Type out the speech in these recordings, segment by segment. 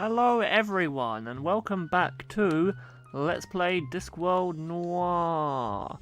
Hello everyone and welcome back to Let's Play Discworld Noir.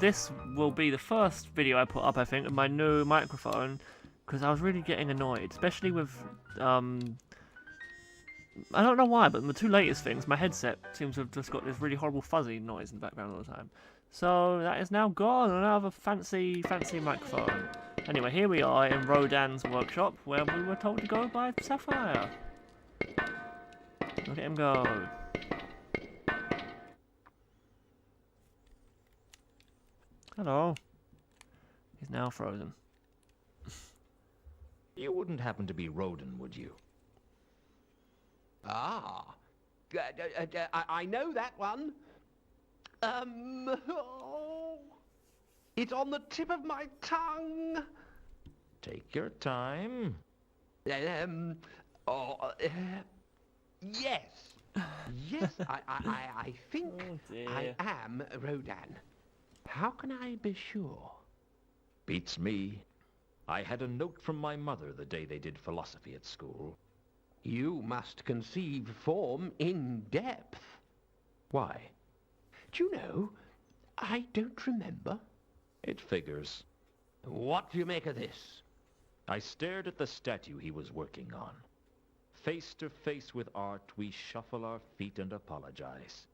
This will be the first video I put up, I think, with my new microphone, because I was really getting annoyed, especially with, I don't know why, but the two latest things, my headset seems to have just got this really horrible fuzzy noise in the background all the time. So that is now gone, and I have a fancy microphone. Anyway, here we are in Rhodan's workshop, where we were told to go by Sapphire. Look at him go. Hello. He's now frozen. You wouldn't happen to be Rhodan, would you? Ah, I know that one. Oh, it's on the tip of my tongue. Take your time. Yes. Yes, I think I am Rhodan. How can I be sure? Beats me. I had a note from my mother the day they did philosophy at school. You must conceive form in depth. Why? Do you know, I don't remember. It figures. What do you make of this? I stared at the statue he was working on. Face to face with art, we shuffle our feet and apologize.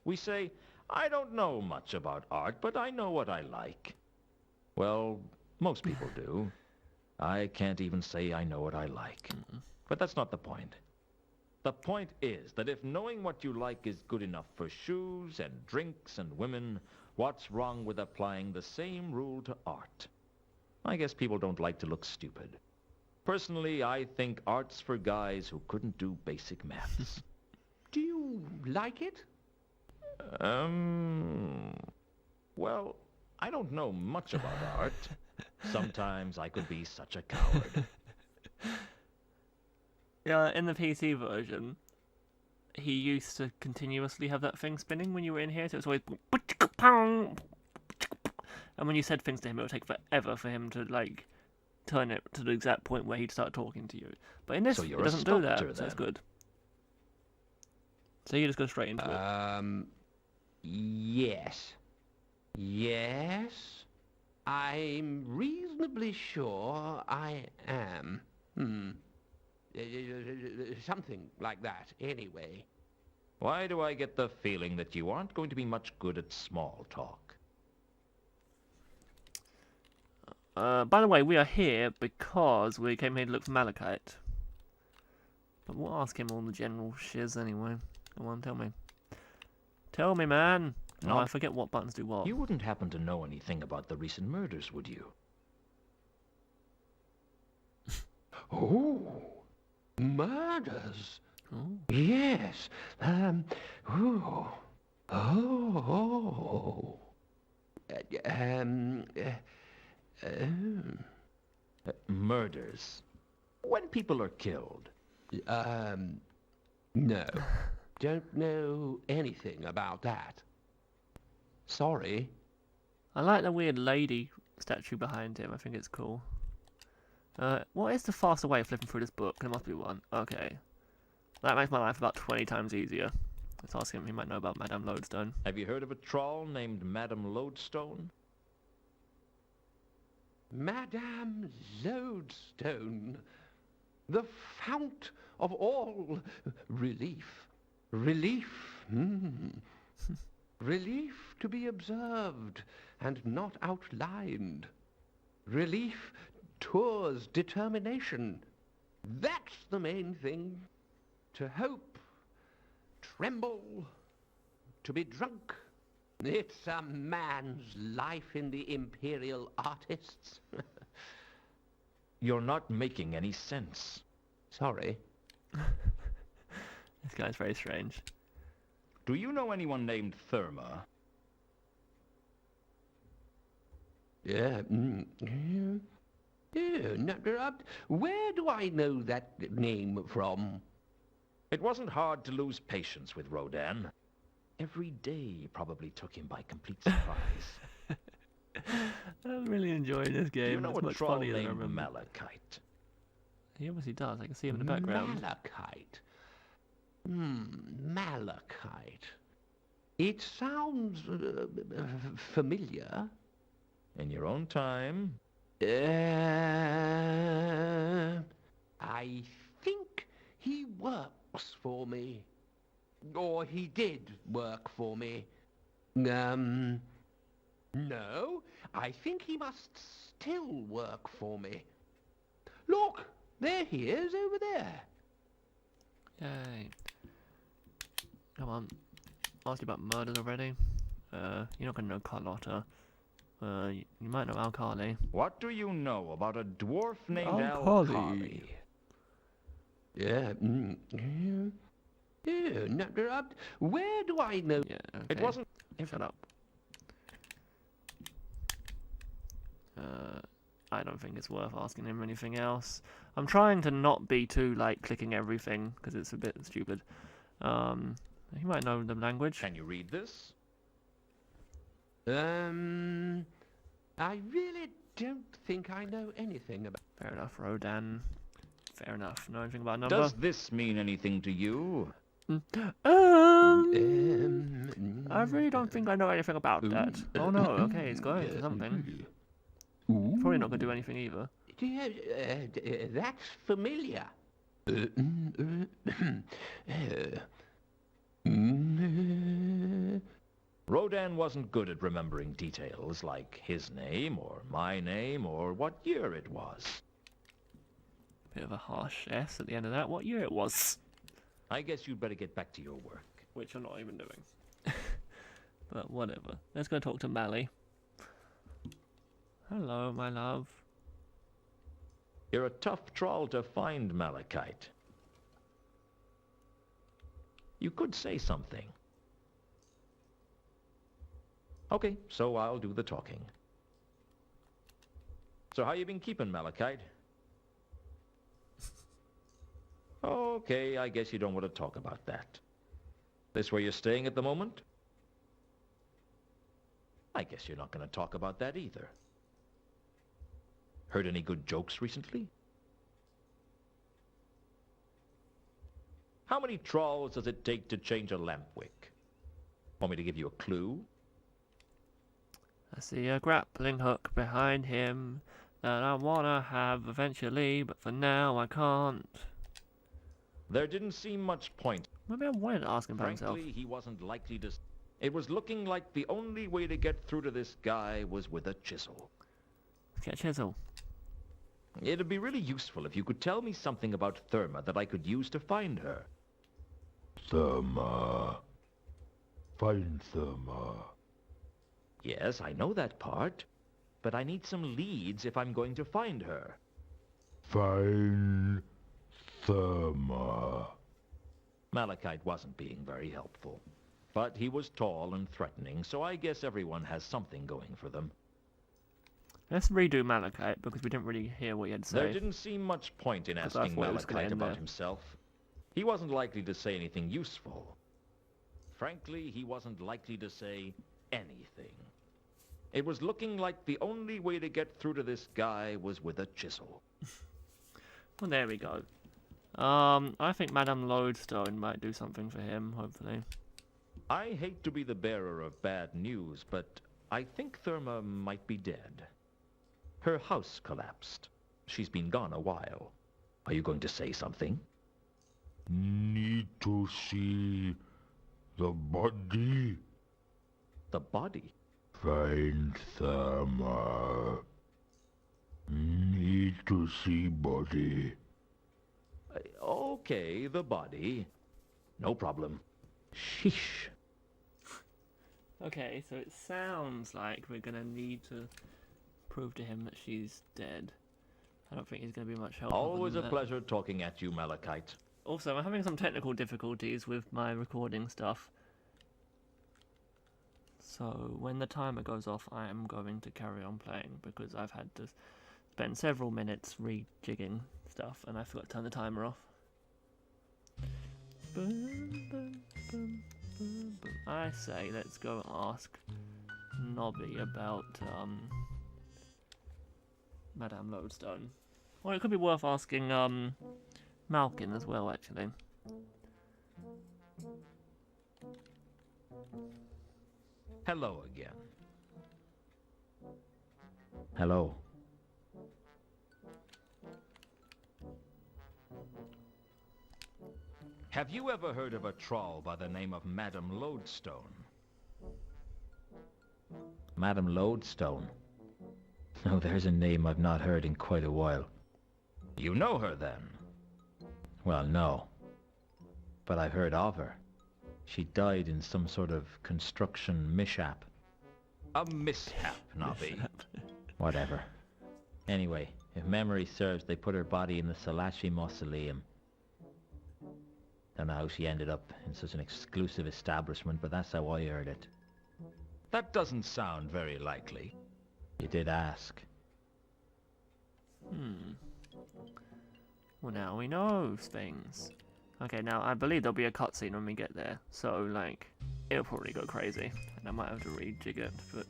We say, I don't know much about art, but I know what I like. Well, most people do. I can't even say I know what I like. But that's not the point. The point is that if knowing what you like is good enough for shoes and drinks and women, what's wrong with applying the same rule to art? I guess people don't like to look stupid. Personally, I think art's for guys who couldn't do basic maths. Do you like it? Well, I don't know much about art. Sometimes I could be such a coward. Yeah, in the PC version, he used to continuously have that thing spinning when you were in here, so it was always... And when you said things to him, it would take forever for him to, like, turn it to the exact point where he'd start talking to you. But in this, So it you're a doesn't do that, sculptor, so it's then? good. So you just go straight into it. Yes. Yes. I'm reasonably sure I am. Something like that, anyway. Why do I get the feeling that you aren't going to be much good at small talk? By the way, we are here because we came here to look for Malachite. But we'll ask him all the general shiz anyway. Come on, tell me. Tell me, man! No. Oh, I forget what buttons do what. You wouldn't happen to know anything about the recent murders, would you? Oh, murders. Oh. Yes. Oh. Oh. Murders. When people are killed. No. Don't know anything about that. Sorry. I like the weird lady statue behind him. I think it's cool. What is the faster way of flipping through this book? There must be one. Okay. That makes my life about 20 times easier. Let's ask him. He might know about Madame Lodestone. Have you heard of a troll named Madame Lodestone? Madame Lodestone. The fount of all relief. Relief. Relief to be observed and not outlined. Relief tours determination. That's the main thing. To hope, tremble, to be drunk. It's a man's life in the imperial artists. You're not making any sense. Sorry. This guy's very strange. Do you know anyone named Therma? Yeah. Where do I know that name from? It wasn't hard to lose patience with Rhodan. Every day probably took him by complete surprise. I'm really enjoying this game. Do you know it's a much troll funnier than I named remember. Malachite? He obviously does. I can see him in the background. Malachite. Malachite. It sounds familiar. In your own time. I think he works for me. Or he did work for me. No, I think he must still work for me. Look, there he is over there. Yay. Come on. Asked you about murders already. You're not gonna know Carlotta. You might know Alkali. What do you know about a dwarf named Alkali. Alkali? Yeah. Where do I know? Yeah, okay. It wasn't... Shut up. I don't think it's worth asking him anything else. I'm trying to not be too, like, clicking everything, because it's a bit stupid. He might know the language. Can you read this? I really don't think I know anything about... Fair enough, Rhodan. Fair enough. Know anything about a number? Does this mean anything to you? I really don't think I know anything about that. Oh no, okay, he's going for something. Probably not going to do anything either. That's familiar. Rhodan wasn't good at remembering details like his name or my name or what year it was. Bit of a harsh S at the end of that. What year it was? I guess you'd better get back to your work. Which I'm not even doing. But whatever. Let's go talk to Mally. Hello, my love. You're a tough troll to find, Malachite. You could say something. Okay, so I'll do the talking. So how you been keeping, Malachite? Okay, I guess you don't want to talk about that. This where you're staying at the moment? I guess you're not going to talk about that either. Heard any good jokes recently? How many trawls does it take to change a lamp wick? Want me to give you a clue? I see a grappling hook behind him that I wanna have eventually, but for now I can't. There didn't seem much point. Maybe I wanted to ask him about himself. Frankly, he wasn't likely to... It was looking like the only way to get through to this guy was with a chisel. Let's get a chisel. It'd be really useful if you could tell me something about Therma that I could use to find her. Therma. Find Therma. Yes, I know that part. But I need some leads if I'm going to find her. Find Therma. Malachite wasn't being very helpful. But he was tall and threatening, so I guess everyone has something going for them. Let's redo Malachite, because we didn't really hear what he had to say. There didn't seem much point in Because I asking thought it was gonna Malachite end about there. himself. He wasn't likely to say anything useful. Frankly, he wasn't likely to say anything. It was looking like the only way to get through to this guy was with a chisel. Well, there we go. I think Madame Lodestone might do something for him, hopefully. I hate to be the bearer of bad news, but I think Therma might be dead. Her house collapsed. She's been gone a while. Are you going to say something? Need to see the body. The body? Find Therma. Need to see body. Okay, the body. No problem. Sheesh. Okay, so it sounds like we're gonna need to prove to him that she's dead. I don't think he's gonna be much help. Always a that. pleasure talking at you, Malachite. Also, I'm having some technical difficulties with my recording stuff. So when the timer goes off, I am going to carry on playing because I've had to spend several minutes rejigging stuff and I forgot to turn the timer off. I say let's go ask Nobby about Madame Lodestone. Or it could be worth asking Malkin as well, actually. Hello again. Hello. Have you ever heard of a troll by the name of Madame Lodestone? Madame Lodestone? Oh, there's a name I've not heard in quite a while. You know her, then? Well, no. But I've heard of her. She died in some sort of construction mishap. A mishap, Nobby. Whatever. Anyway, if memory serves, they put her body in the Salachi mausoleum. Don't know how she ended up in such an exclusive establishment, but that's how I heard it. That doesn't sound very likely. You did ask. Well, now we know things. Okay, now I believe there'll be a cutscene when we get there, so, like, it'll probably go crazy, and I might have to rejig it, but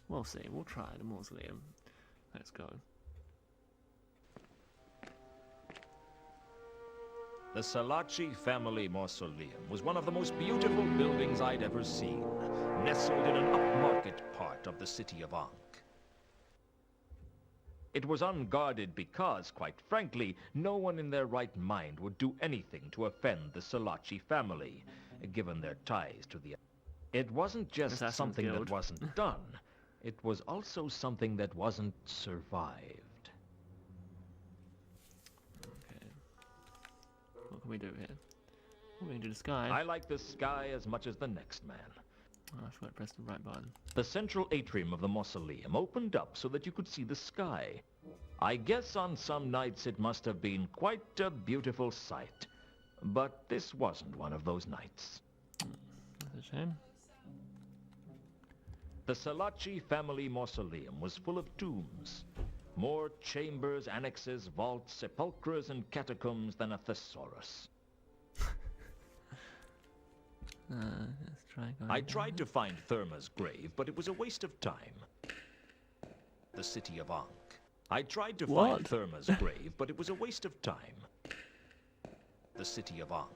we'll see. We'll try the mausoleum. Let's go. The Salachi family mausoleum was one of the most beautiful buildings I'd ever seen, nestled in an upmarket part of the city of Ankh. It was unguarded because, quite frankly, no one in their right mind would do anything to offend the Salachi family, given their ties to the... It wasn't just Assassin's something Guild. that wasn't done. It was also something that wasn't survived. Okay. What can we do here? We can do the sky. I like the sky as much as the next man. Oh, I forgot to press the right button. The central atrium of the mausoleum opened up so that you could see the sky. I guess on some nights it must have been quite a beautiful sight. But this wasn't one of those nights. That's a shame. The Salachi family mausoleum was full of tombs. More chambers, annexes, vaults, sepulchres, and catacombs than a thesaurus. Let's try going I down tried here. to find Therma's grave, but it was a waste of time. The city of Ankh. I tried to What? find Therma's grave, but it was a waste of time. The city of Ankh.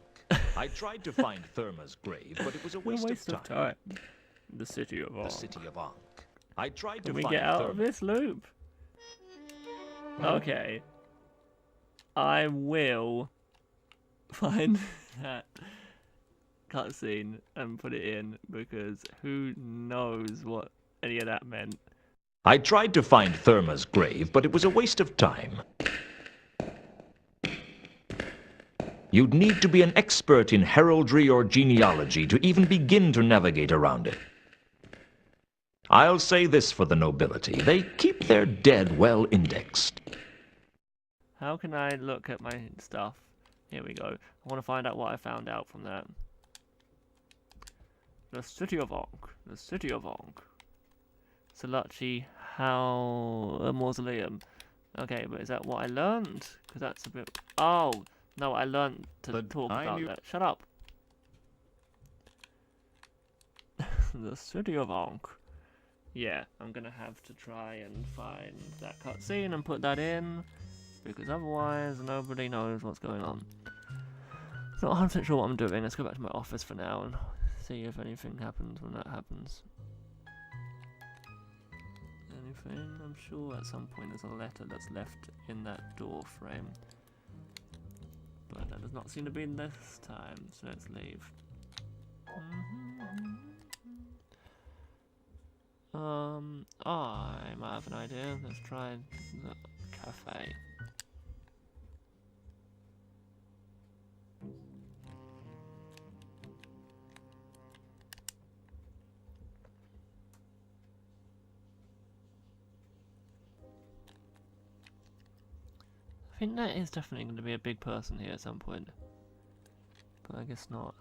I tried to find Therma's grave, but it was a waste, of time. The city of The Ankh. city of Ankh. I tried Can to we find get out Therma. of this loop? Okay. I will find that cutscene and put it in, because who knows what any of that meant. I tried to find Therma's grave, but it was a waste of time. You'd need to be an expert in heraldry or genealogy to even begin to navigate around it. I'll say this for the nobility. They keep their dead well indexed. How can I look at my stuff? Here we go. I want to find out what I found out from that. The city of Ankh. The city of Ankh. Salachi mausoleum. Okay, but is that what I learned? Because that's a bit... Oh! No, I learned to But talk I about knew- that. Shut up! The city of Ankh. Yeah, I'm gonna have to try and find that cutscene and put that in, because otherwise nobody knows what's going on. Not 100% sure what I'm doing. Let's go back to my office for now and see if anything happens when that happens. Anything? I'm sure at some point there's a letter that's left in that door frame. But that does not seem to be this time, so let's leave. I might have an idea. Let's try the cafe. I think that is definitely going to be a big person here at some point. But I guess not.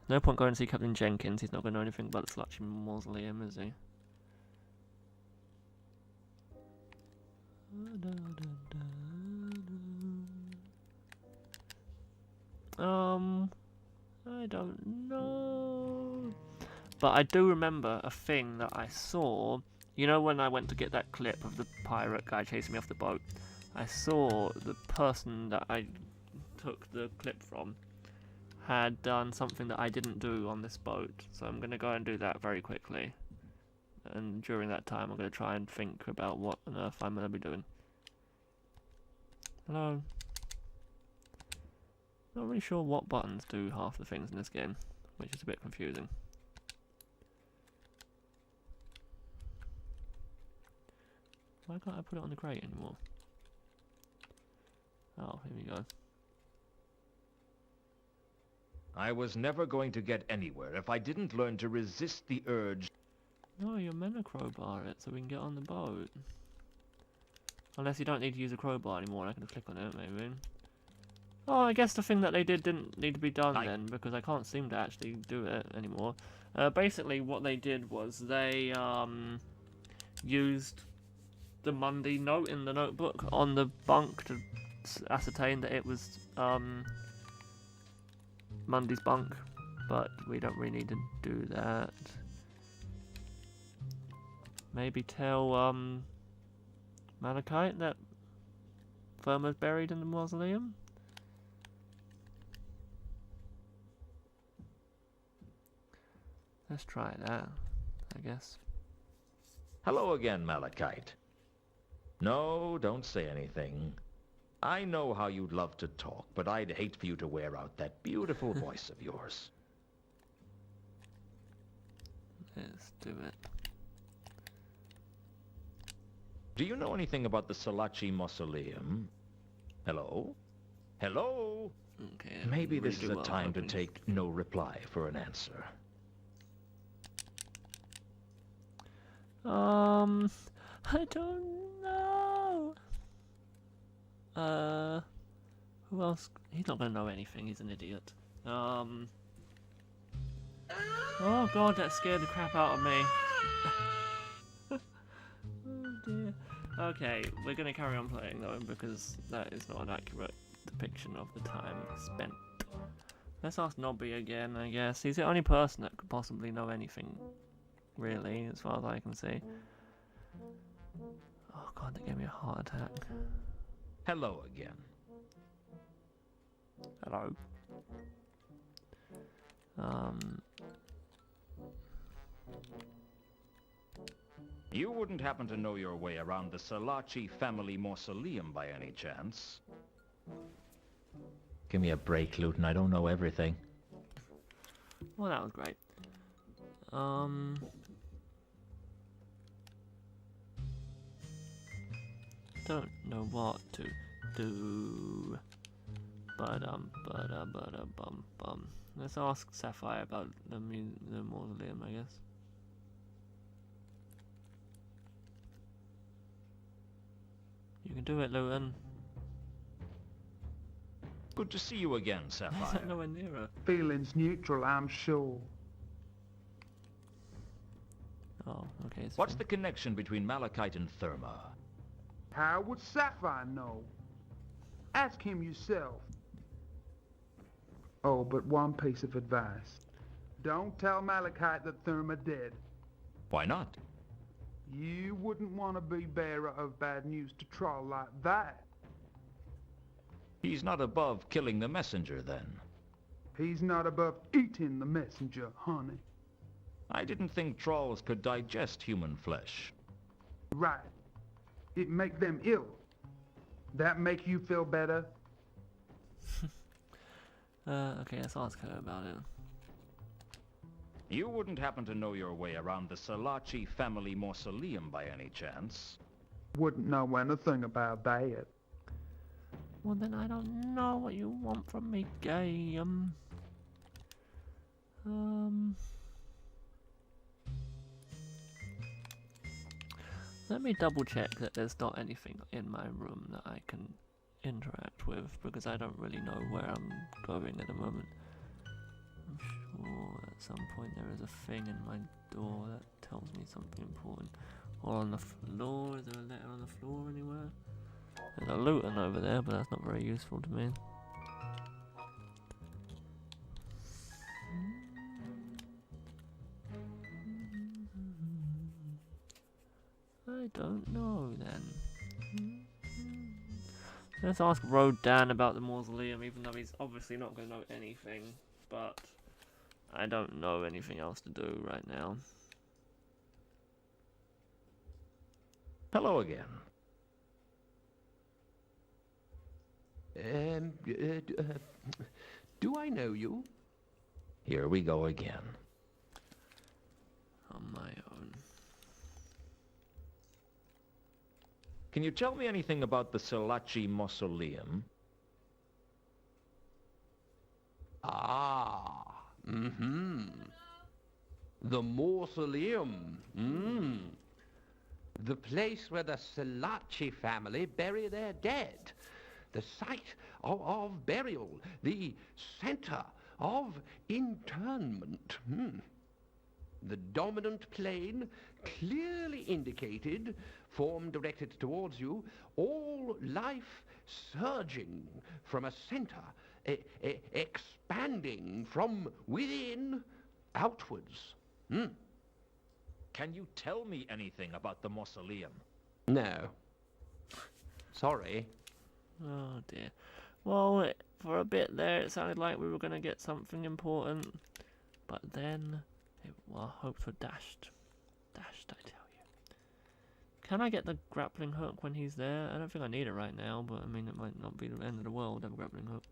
No point going to see Captain Jenkins, he's not going to know anything about the Salachi mausoleum, is he? I don't know. But I do remember a thing that I saw. You know when I went to get that clip of the pirate guy chasing me off the boat? I saw the person that I took the clip from had done something that I didn't do on this boat, so I'm going to go and do that very quickly. And during that time, I'm going to try and think about what on earth I'm going to be doing. Hello? Not really sure what buttons do half the things in this game, which is a bit confusing. Why can't I put it on the crate anymore? Oh, here we go. I was never going to get anywhere if I didn't learn to resist the urge. No, you're meant to crowbar it so we can get on the boat. Unless you don't need to use a crowbar anymore, I can just click on it, maybe. Oh, I guess the thing that they did didn't need to be done then, because I can't seem to actually do it anymore. Basically, what they did was they used the Monday note in the notebook on the bunk to ascertain that it was Monday's bunk, but we don't really need to do that. Maybe tell Malachite that Therma's buried in the mausoleum? Let's try that, I guess. Hello again, Malachite. No, don't say anything. I know how you'd love to talk, but I'd hate for you to wear out that beautiful voice of yours. Let's do it. Do you know anything about the Salachi Mausoleum? Hello? Hello? Okay. Maybe this is a time to take no reply for an answer. I don't know. Who else? He's not gonna know anything, he's an idiot. Oh god, that scared the crap out of me. Oh dear. Okay, we're gonna carry on playing though, because that is not an accurate depiction of the time spent. Let's ask Nobby again, I guess. He's the only person that could possibly know anything, really, as far as I can see. Oh god, that gave me a heart attack. Hello again. Hello. You wouldn't happen to know your way around the Salachi family mausoleum by any chance? Give me a break, Luton. I don't know everything. Well, that was great. Don't know what to do. Bum. Let's ask Sapphire about the mausoleum, I guess. You can do it, Luton. Good to see you again, Sapphire. Nowhere near her. Feelings neutral, I'm sure. Oh, okay. What's the connection between Malachite and Therma? How would Sapphire know? Ask him yourself. Oh, but one piece of advice. Don't tell Malachite that Therma dead. Why not? You wouldn't want to be bearer of bad news to Troll like that. He's not above killing the messenger, then. He's not above eating the messenger, honey. I didn't think trolls could digest human flesh. Right. It make them ill. That make you feel better? Okay, let's ask her about it. You wouldn't happen to know your way around the Salachi family mausoleum by any chance? Wouldn't know anything about that. Well, then I don't know what you want from me, game. Let me double check that there's not anything in my room that I can interact with, because I don't really know where I'm going at the moment. I'm sure at some point there is a thing in my door that tells me something important. Or on the floor, is there a letter on the floor anywhere? There's a Luton over there, but that's not very useful to me. I don't know then. Let's ask Rhodan about the mausoleum, even though he's obviously not going to know anything. But I don't know anything else to do right now. Hello again. Do I know you? Here we go again. On my own. Can you tell me anything about the Selachi Mausoleum? Ah, the mausoleum. The place where the Selachi family bury their dead. The site of burial. The center of internment. The dominant plane, clearly indicated, form directed towards you, all life surging from a center, expanding from within outwards. Can you tell me anything about the mausoleum? No. Sorry. Oh dear. Well, for a bit there it sounded like we were going to get something important. But then our hopes were dashed. Dashed, I tell you. Can I get the grappling hook when he's there? I don't think I need it right now, but I mean it might not be the end of the world to have a grappling hook.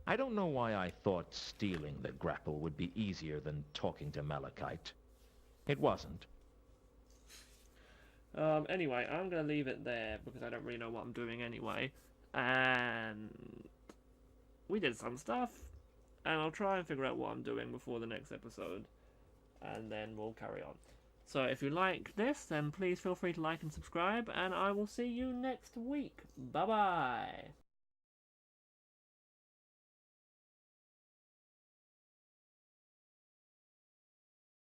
I don't know why I thought stealing the grapple would be easier than talking to Malachite. It wasn't. Anyway, I'm going to leave it there because I don't really know what I'm doing anyway. And we did some stuff. And I'll try and figure out what I'm doing before the next episode. And then we'll carry on. So if you like this, then please feel free to like and subscribe. And I will see you next week. Bye-bye.